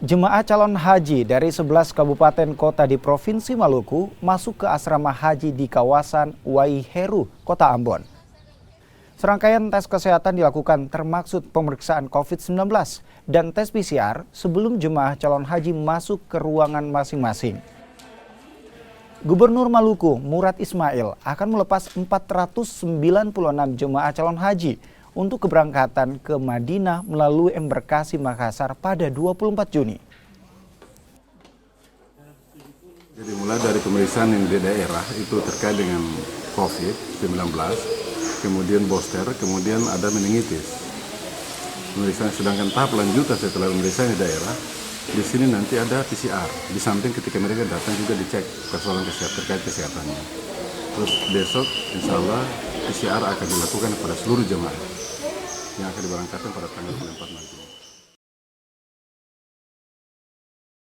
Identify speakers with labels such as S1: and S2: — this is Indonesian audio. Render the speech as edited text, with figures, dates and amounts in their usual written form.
S1: Jemaah calon haji dari 11 kabupaten kota di Provinsi Maluku masuk ke asrama haji di kawasan Waiheru, Kota Ambon. Serangkaian tes kesehatan dilakukan termaksud pemeriksaan COVID-19 dan tes PCR sebelum jemaah calon haji masuk ke ruangan masing-masing. Gubernur Maluku, Murad Ismail, akan melepas 496 jemaah calon haji untuk keberangkatan ke Madinah melalui Embarkasi Makassar pada 24 Juni.
S2: Jadi mulai dari pemeriksaan yang di daerah itu terkait dengan COVID-19, kemudian booster, kemudian ada meningitis. Pemeriksaan sedangkan tahap lanjutan setelah pemeriksaan di daerah, di sini nanti ada PCR. Di samping ketika mereka datang juga dicek persoalan kesehatan terkait kesehatannya. Terus besok insya Allah PCR akan dilakukan pada seluruh jemaah yang akan diberangkatkan pada tanggal 4 nanti.